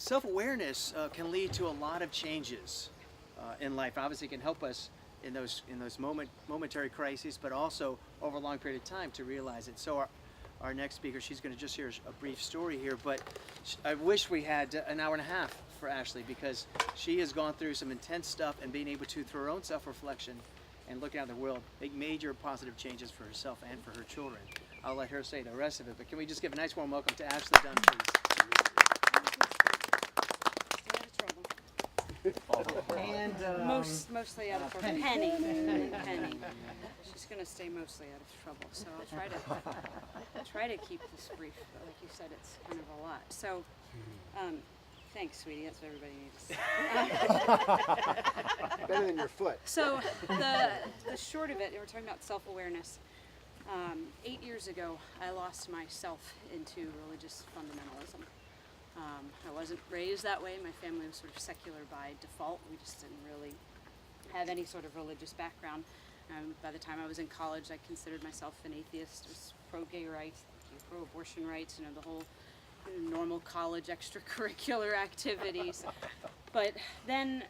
self-awareness can lead to a lot of changes in life. Obviously, it can help us in those momentary crises, but also over a long period of time to realize it. So our next speaker, she's going to just hear a brief story here, but I wish we had an hour and a half for Ashley, because she has gone through some intense stuff, and being able to, through her own self-reflection and looking out at the world, make major positive changes for herself and for her children. I'll let her say the rest of it, but can we just give a nice warm welcome to Ashley Dunn, please? And mostly out of trouble. Penny. She's going to stay mostly out of trouble. So I'll try to keep this brief. But like you said, it's kind of a lot. So, thanks, sweetie. That's what everybody needs. better than your foot. So the short of it, we're talking about self-awareness. 8 years ago, I lost myself into religious fundamentalism. I wasn't raised that way. My family was sort of secular by default. We just didn't really have any sort of religious background. By the time I was in college, I considered myself an atheist. I was pro-gay rights, pro-abortion rights, the whole normal college extracurricular activities. But then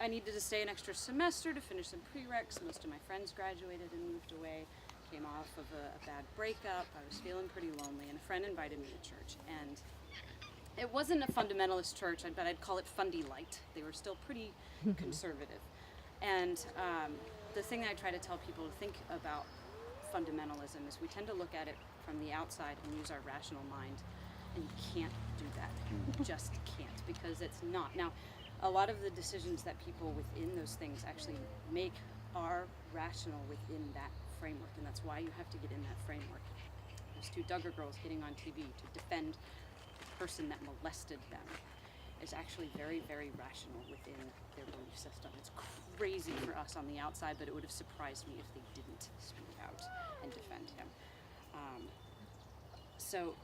I needed to stay an extra semester to finish some prereqs. Most of my friends graduated and moved away. Came off of a bad breakup. I was feeling pretty lonely, and a friend invited me to church. And it wasn't a fundamentalist church, but I'd call it fundy light. They were still pretty conservative. And the thing that I try to tell people to think about fundamentalism is we tend to look at it from the outside and use our rational mind, and you can't do that. You just can't, because it's not. Now, a lot of the decisions that people within those things actually make are rational within that framework, and that's why you have to get in that framework. Those two Duggar girls hitting on TV to defend the person that molested them is actually very, very rational within their belief system. It's crazy for us on the outside, but it would have surprised me if they didn't speak out and defend him. So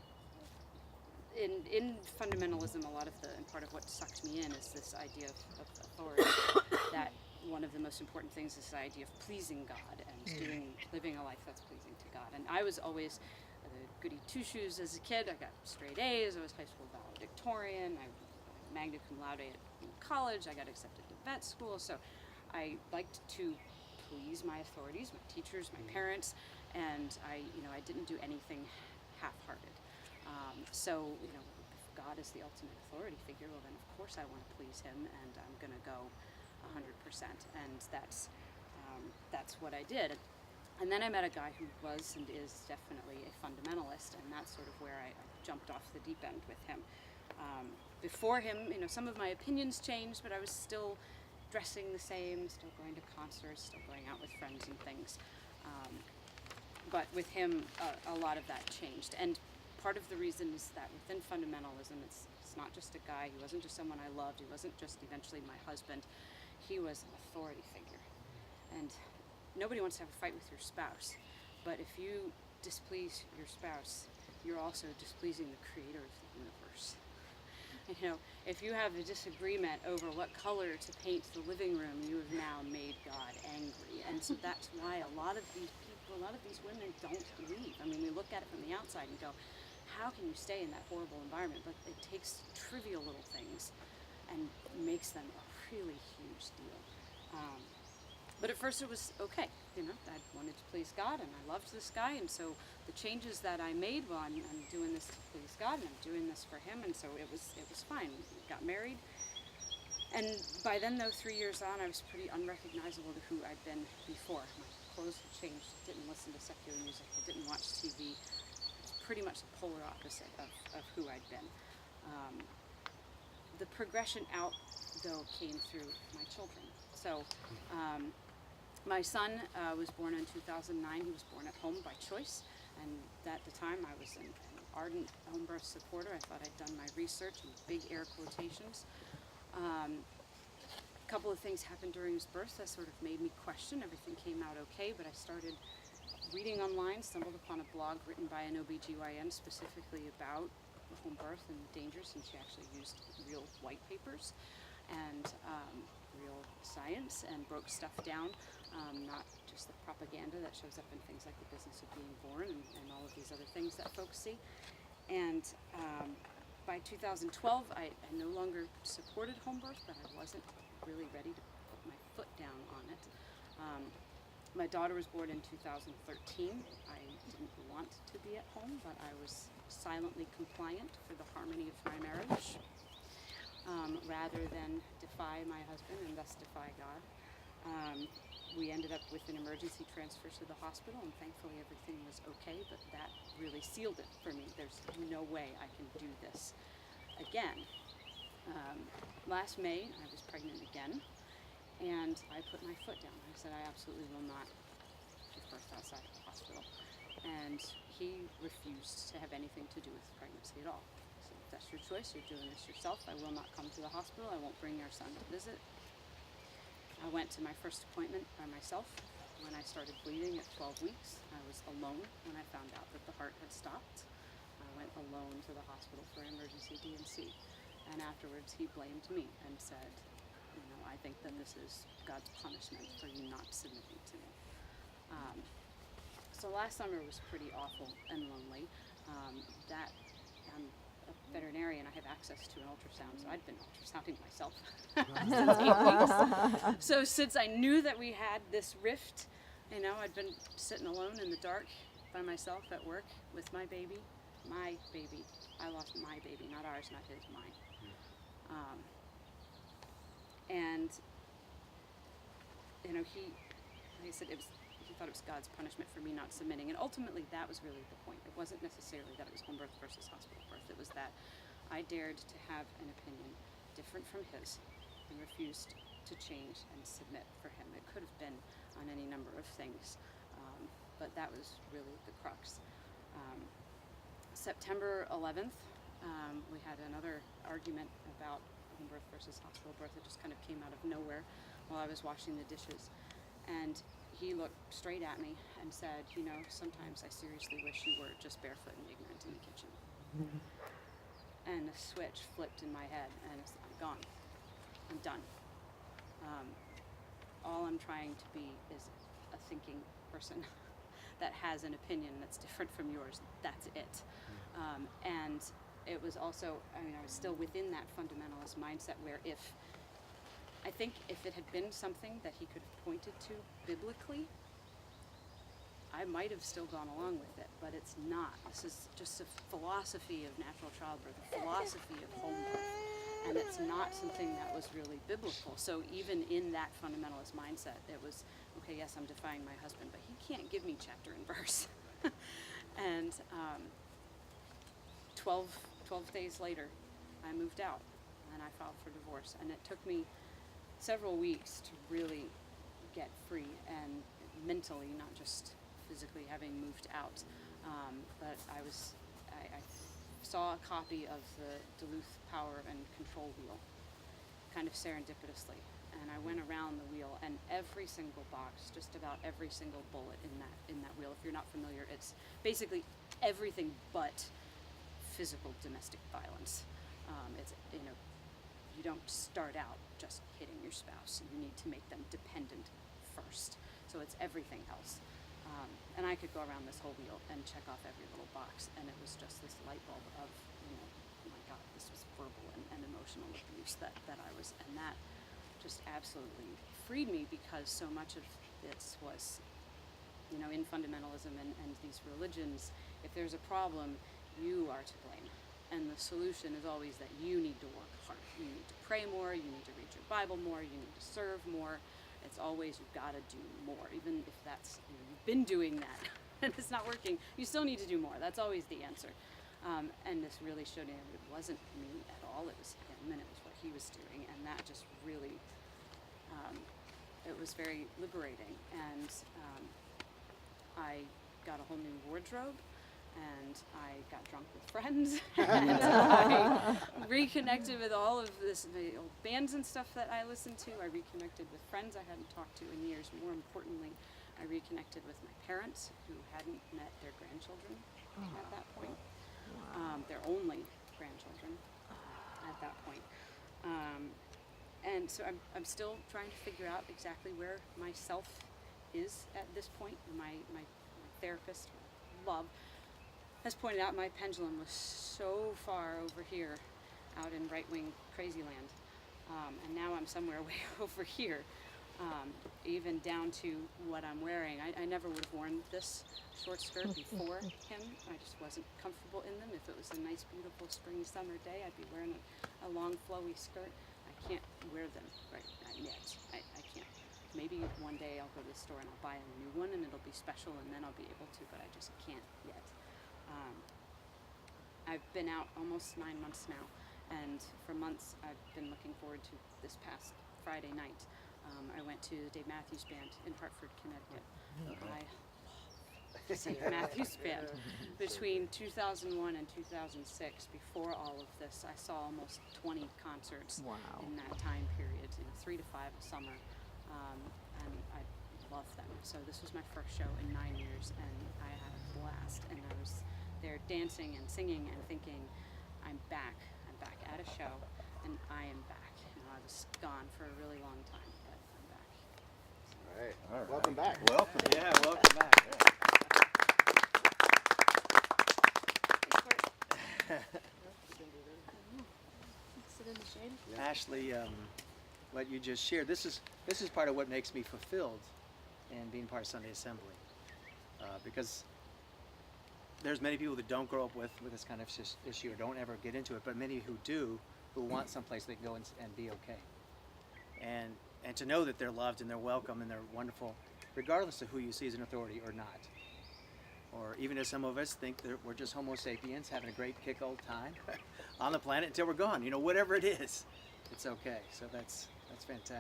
in fundamentalism, a lot of and part of what sucked me in is this idea of authority, that one of the most important things is the idea of pleasing God and living a life that's pleasing to God. And I was always the goody two-shoes as a kid. I got straight A's. I was high school valedictorian. I magna cum laude at college. I got accepted to vet school. So I liked to please my authorities, my teachers, my parents, and I didn't do anything half-hearted. So if God is the ultimate authority figure, well then of course I want to please him, and I'm going to go 100%, and that's what I did. And then I met a guy who was and is definitely a fundamentalist, and that's sort of where I jumped off the deep end with him. Before him, some of my opinions changed, but I was still dressing the same, still going to concerts, still going out with friends and things. But with him, a lot of that changed. And part of the reason is that within fundamentalism, it's not just a guy. He wasn't just someone I loved. He wasn't just eventually my husband. He was an authority figure. And nobody wants to have a fight with your spouse. But if you displease your spouse, you're also displeasing the creator of the universe. If you have a disagreement over what color to paint the living room, you have now made God angry. And so that's why a lot of these people, a lot of these women don't leave. I mean, we look at it from the outside and go, how can you stay in that horrible environment? But it takes trivial little things and makes them a really huge deal. But at first it was okay. I wanted to please God, and I loved this guy, and so the changes that I made, well, I'm doing this to please God, and I'm doing this for him, and so it was fine. We got married, and by then, though, 3 years on, I was pretty unrecognizable to who I'd been before. My clothes had changed. I didn't listen to secular music. I didn't watch TV. It's pretty much the polar opposite of who I'd been. The progression out, though, came through my children. So my son was born in 2009. He was born at home by choice, and at the time I was an ardent home birth supporter. I thought I'd done my research in big air quotations. A couple of things happened during his birth that sort of made me question. Everything came out okay, but I started reading online, stumbled upon a blog written by an OBGYN specifically about home birth and dangers, and she actually used real white papers and real science and broke stuff down, not just the propaganda that shows up in things like The Business of Being Born and all of these other things that folks see. And by 2012, I no longer supported home birth, but I wasn't really ready to put my foot down on it. My daughter was born in 2013. I didn't want to be at home, but I was silently compliant for the harmony of my marriage, rather than defy my husband and thus defy God. We ended up with an emergency transfer to the hospital, and thankfully everything was okay, but that really sealed it for me. There's no way I can do this again. Last May, I was pregnant again, and I put my foot down. I said, I absolutely will not give birth outside of the hospital. And he refused to have anything to do with pregnancy at all. So if that's your choice, you're doing this yourself. I will not come to the hospital. I won't bring your son to visit. I went to my first appointment by myself. When I started bleeding at 12 weeks, I was alone when I found out that the heart had stopped. I went alone to the hospital for emergency D&C. And afterwards, he blamed me and said, I think that this is God's punishment for you not submitting to me. So last summer was pretty awful and lonely. I'm a veterinarian. I have access to an ultrasound, so I'd been ultrasounding myself since 8 weeks. So since I knew that we had this rift, I'd been sitting alone in the dark by myself at work with my baby. My baby. I lost my baby, not ours, not his, mine. And he, like I said, he thought it was God's punishment for me not submitting, and ultimately that was really the point. It wasn't necessarily that it was home birth versus hospital birth. It was that I dared to have an opinion different from his and refused to change and submit for him. It could have been on any number of things, but that was really the crux. September 11th, we had another argument about home birth versus hospital birth. It just kind of came out of nowhere while I was washing the dishes. And he looked straight at me and said, sometimes I seriously wish you were just barefoot and ignorant in the kitchen. And a switch flipped in my head, and I'm gone. I'm done. All I'm trying to be is a thinking person that has an opinion that's different from yours. That's it. And it was also, I was still within that fundamentalist mindset where if it had been something that he could have pointed to biblically, I might have still gone along with it, but it's not. This is just a philosophy of natural childbirth, a philosophy of home birth, and it's not something that was really biblical. So even in that fundamentalist mindset, it was, okay, yes, I'm defying my husband, but he can't give me chapter and verse. And 12 days later, I moved out and I filed for divorce, and it took me several weeks to really get free and mentally, not just physically having moved out. But I saw a copy of the Duluth Power and Control Wheel, kind of serendipitously, and I went around the wheel, and every single box, just about every single bullet in that wheel, if you're not familiar, it's basically everything but physical domestic violence. It's you don't start out just hitting your spouse. You need to make them dependent first. So it's everything else. And I could go around this whole wheel and check off every little box, and it was just this light bulb of, oh my God, this was verbal and emotional abuse that I was, and that just absolutely freed me, because so much of this was, in fundamentalism and these religions, if there's a problem, you are to blame. And the solution is always that you need to work hard. You need to pray more, you need to read your Bible more, you need to serve more. It's always, you've got to do more. Even if that's, you've been doing that and it's not working, you still need to do more. That's always the answer. And this really showed me that it wasn't me at all. It was him, and it was what he was doing. And that just really, it was very liberating. And I got a whole new wardrobe, and I got drunk with friends, and I reconnected with all of the old bands and stuff that I listened to. I reconnected with friends I hadn't talked to in years. More importantly, I reconnected with my parents, who hadn't met their grandchildren at that point. Their only grandchildren at that point. And so I'm still trying to figure out exactly where myself is at this point. My therapist, love, has pointed out, my pendulum was so far over here, out in right-wing crazy land, and now I'm somewhere way over here, even down to what I'm wearing. I never would have worn this short skirt before him. I just wasn't comfortable in them. If it was a nice, beautiful spring, summer day, I'd be wearing a long, flowy skirt. I can't wear them right yet. I can't. Maybe one day I'll go to the store and I'll buy a new one and it'll be special and then I'll be able to, but I just can't yet. I've been out almost 9 months now, and for months I've been looking forward to this past Friday night. I went to the Dave Matthews Band in Hartford, Connecticut. I love the St. Matthews Band. Between 2001 and 2006, before all of this, I saw almost 20 concerts in that time period, 3 to 5 a summer, and I love them. So this was my first show in 9 years, and I had a blast, and I was there dancing and singing and thinking, I'm back at a show, and I am back. I was gone for a really long time, but I'm back. All right. Welcome back. Welcome. Yeah, welcome back. Sit in the shade. Ashley, what you just shared, this is part of what makes me fulfilled in being part of Sunday Assembly, because there's many people that don't grow up with this kind of issue or don't ever get into it, but many who do, who want someplace they can go and be okay, and to know that they're loved and they're welcome and they're wonderful, regardless of who you see as an authority or not. Or even as some of us think that we're just Homo sapiens having a great kick old time on the planet until we're gone. Whatever it is, it's okay. So that's fantastic.